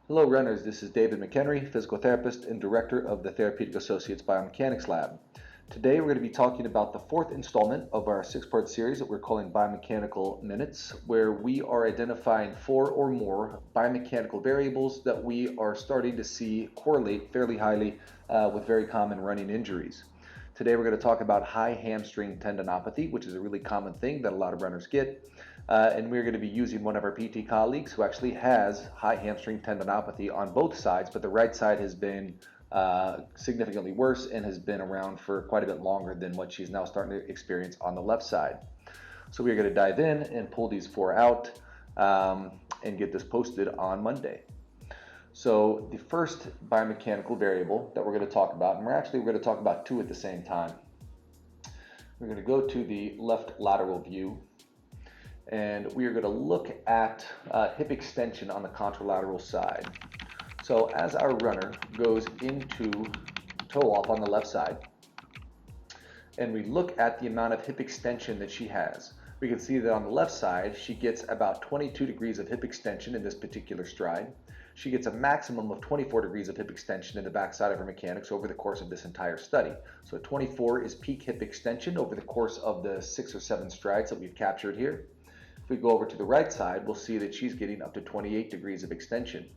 Hello runners, this is David McHenry, physical therapist and director of the Therapeutic Associates Biomechanics Lab. Today we're going to be talking about the fourth installment of our six-part series that we're calling Biomechanical Minutes, where we are identifying 4 or more biomechanical variables that we are starting to see correlate fairly highly with very common running injuries. Today we're going to talk about high hamstring tendinopathy, which is a really common thing that a lot of runners get. And we're going to be using one of our PT colleagues who actually has high hamstring tendinopathy on both sides, but the right side has been significantly worse and has been around for quite a bit longer than what she's now starting to experience on the left side. So we're going to dive in and pull these 4 out and get this posted on Monday. So the first biomechanical variable that we're going to talk about, and we're going to talk about 2 at the same time. We're going to go to the left lateral view, and we are going to look at hip extension on the contralateral side. So as our runner goes into toe off on the left side, and we look at the amount of hip extension that she has, we can see that on the left side, she gets about 22 degrees of hip extension in this particular stride. She gets a maximum of 24 degrees of hip extension in the backside of her mechanics over the course of this entire study. So 24 is peak hip extension over the course of the 6 or 7 strides that we've captured here. If we go over to the right side, we'll see that she's getting up to 28 degrees of extension.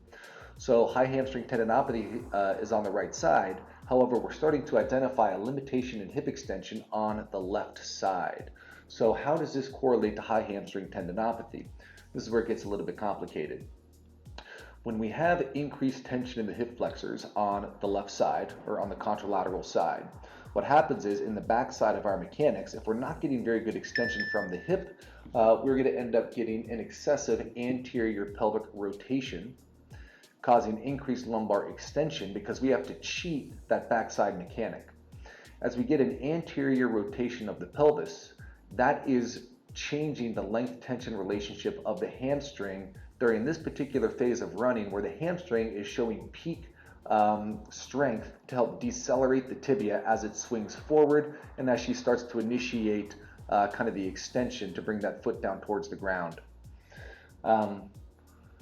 So high hamstring tendinopathy is on the right side. However, we're starting to identify a limitation in hip extension on the left side. So how does this correlate to high hamstring tendinopathy? This is where it gets a little bit complicated. When we have increased tension in the hip flexors on the left side or on the contralateral side, what happens is in the back side of our mechanics, if we're not getting very good extension from the hip, we're going to end up getting an excessive anterior pelvic rotation, causing increased lumbar extension because we have to cheat that backside mechanic. As we get an anterior rotation of the pelvis, that is changing the length-tension relationship of the hamstring during this particular phase of running, where the hamstring is showing peak strength to help decelerate the tibia as it swings forward and as she starts to initiate kind of the extension to bring that foot down towards the ground.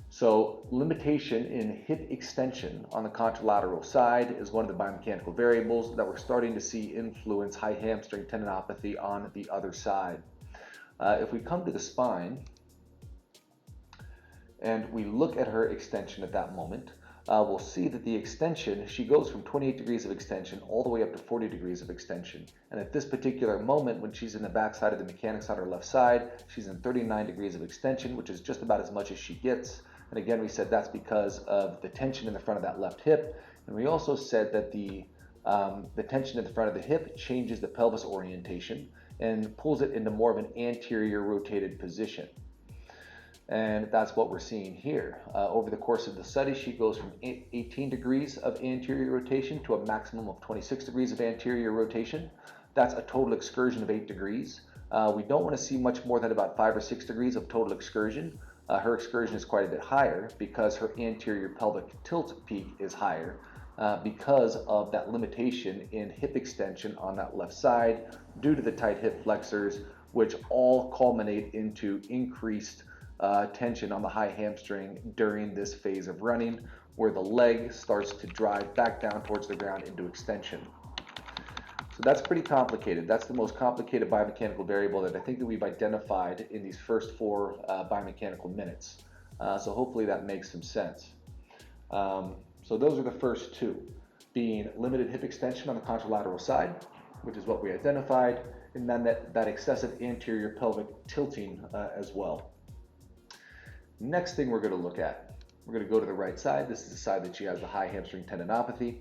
So limitation in hip extension on the contralateral side is one of the biomechanical variables that we're starting to see influence high hamstring tendinopathy on the other side. If we come to the spine and we look at her extension at that moment, we'll see that the extension, she goes from 28 degrees of extension all the way up to 40 degrees of extension. And at this particular moment, when she's in the backside of the mechanics on her left side, she's in 39 degrees of extension, which is just about as much as she gets. And again, we said that's because of the tension in the front of that left hip. And we also said that the tension in the front of the hip changes the pelvis orientation and pulls it into more of an anterior rotated position. And that's what we're seeing here. Over the course of the study, she goes from 18 degrees of anterior rotation to a maximum of 26 degrees of anterior rotation. That's a total excursion of 8 degrees. We don't want to see much more than about 5 or 6 degrees of total excursion. Her excursion is quite a bit higher because her anterior pelvic tilt peak is higher because of that limitation in hip extension on that left side due to the tight hip flexors, which all culminate into increased tension on the high hamstring during this phase of running, where the leg starts to drive back down towards the ground into extension. So that's pretty complicated. That's the most complicated biomechanical variable that I think that we've identified in these first 4 biomechanical minutes. So hopefully that makes some sense. So those are the first 2, being limited hip extension on the contralateral side, which is what we identified, and then that excessive anterior pelvic tilting as well. Next thing we're going to look at, we're going to go to the right side. This is the side that she has the high hamstring tendinopathy.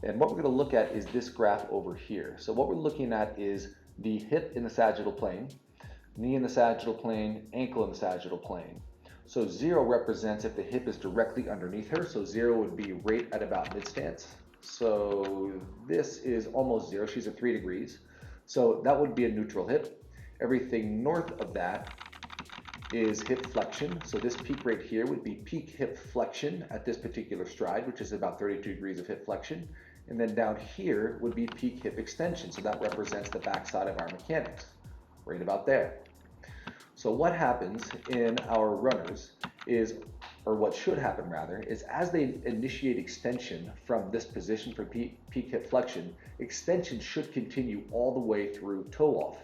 And what we're going to look at is this graph over here. So what we're looking at is the hip in the sagittal plane, knee in the sagittal plane, ankle in the sagittal plane. So 0 represents if the hip is directly underneath her. So 0 would be right at about mid-stance. So this is almost 0. She's at 3 degrees. So that would be a neutral hip. Everything north of that is hip flexion. So this peak right here would be peak hip flexion at this particular stride, which is about 32 degrees of hip flexion. And then down here would be peak hip extension. So that represents the backside of our mechanics, right about there. So what happens in our runners is or what should happen rather, is as they initiate extension from this position for peak hip flexion, extension should continue all the way through toe off.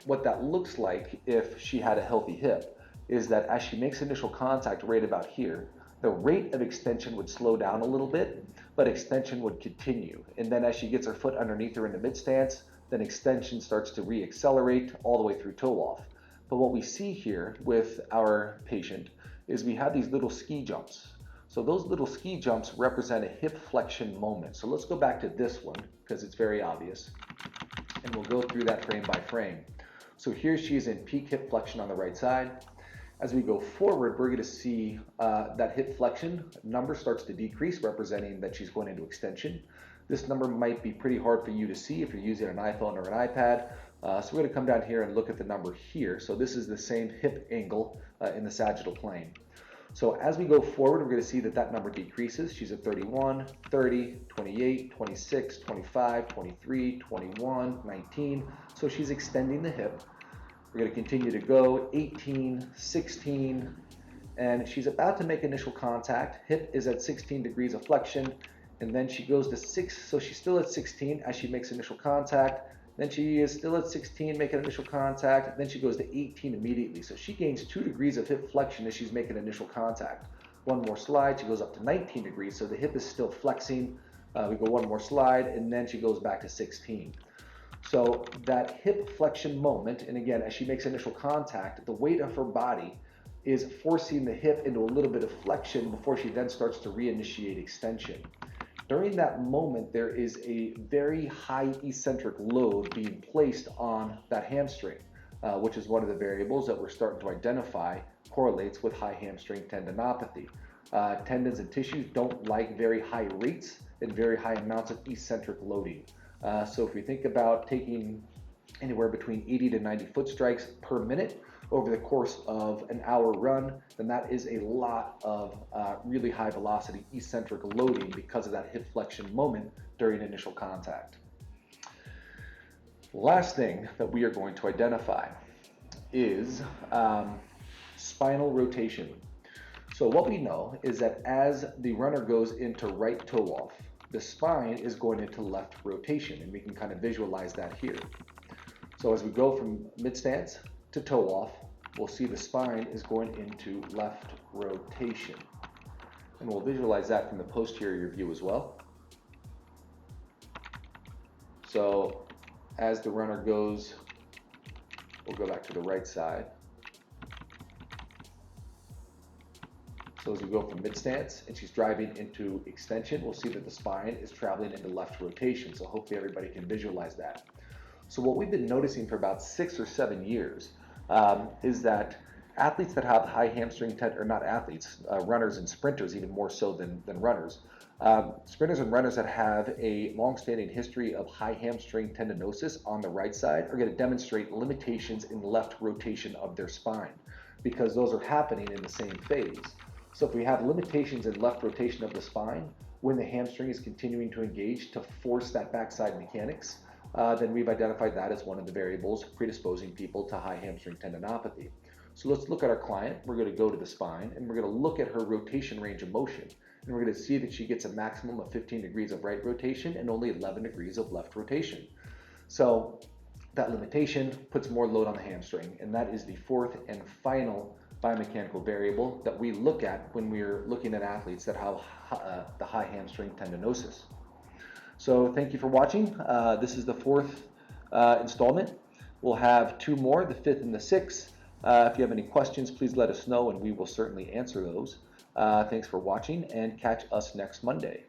What that looks like if she had a healthy hip is that as she makes initial contact right about here, the rate of extension would slow down a little bit, but extension would continue. And then as she gets her foot underneath her in the mid stance, then extension starts to re-accelerate all the way through toe off. But what we see here with our patient is we have these little ski jumps. So those little ski jumps represent a hip flexion moment. So let's go back to this one because it's very obvious. And we'll go through that frame by frame. So here she is in peak hip flexion on the right side. As we go forward, we're going to see that hip flexion number starts to decrease, representing that she's going into extension. This number might be pretty hard for you to see if you're using an iPhone or an iPad. So we're going to come down here and look at the number here. So this is the same hip angle in the sagittal plane. So as we go forward, we're going to see that that number decreases. She's at 31, 30, 28, 26, 25, 23, 21, 19. So she's extending the hip. We're going to continue to go 18, 16, and she's about to make initial contact. Hip is at 16 degrees of flexion, and then she goes to 6. So she's still at 16 as she makes initial contact. Then she is still at 16, making initial contact. Then she goes to 18 immediately. So she gains 2 degrees of hip flexion as she's making initial contact. One more slide, she goes up to 19 degrees. So the hip is still flexing. We go one more slide, and then she goes back to 16. So that hip flexion moment, and again, as she makes initial contact, the weight of her body is forcing the hip into a little bit of flexion before she then starts to reinitiate extension. During that moment, there is a very high eccentric load being placed on that hamstring, which is one of the variables that we're starting to identify correlates with high hamstring tendinopathy. Tendons and tissues don't like very high rates and very high amounts of eccentric loading. So if we think about taking anywhere between 80 to 90 foot strikes per minute over the course of an hour run, then that is a lot of really high velocity eccentric loading because of that hip flexion moment during initial contact. Last thing that we are going to identify is spinal rotation. So what we know is that as the runner goes into right toe off, the spine is going into left rotation, and we can kind of visualize that here. So as we go from mid stance to toe off, we'll see the spine is going into left rotation. And we'll visualize that from the posterior view as well. So as the runner goes, we'll go back to the right side. So as we go from mid stance and she's driving into extension, we'll see that the spine is traveling into left rotation. So hopefully everybody can visualize that. So what we've been noticing for about 6 or 7 years is that athletes that have high hamstring or not athletes, runners and sprinters even more so than runners, sprinters and runners that have a long-standing history of high hamstring tendinosis on the right side are going to demonstrate limitations in left rotation of their spine because those are happening in the same phase. So if we have limitations in left rotation of the spine when the hamstring is continuing to engage to force that backside mechanics, then we've identified that as one of the variables predisposing people to high hamstring tendinopathy. So let's look at our client. We're going to go to the spine and we're going to look at her rotation range of motion. And we're going to see that she gets a maximum of 15 degrees of right rotation and only 11 degrees of left rotation. So that limitation puts more load on the hamstring, and that is the fourth and final biomechanical variable that we look at when we're looking at athletes that have the high hamstring tendinosis. So thank you for watching. This is the fourth installment. We'll have 2 more, the 5th and the 6th. If you have any questions, please let us know and we will certainly answer those. Thanks for watching, and catch us next Monday.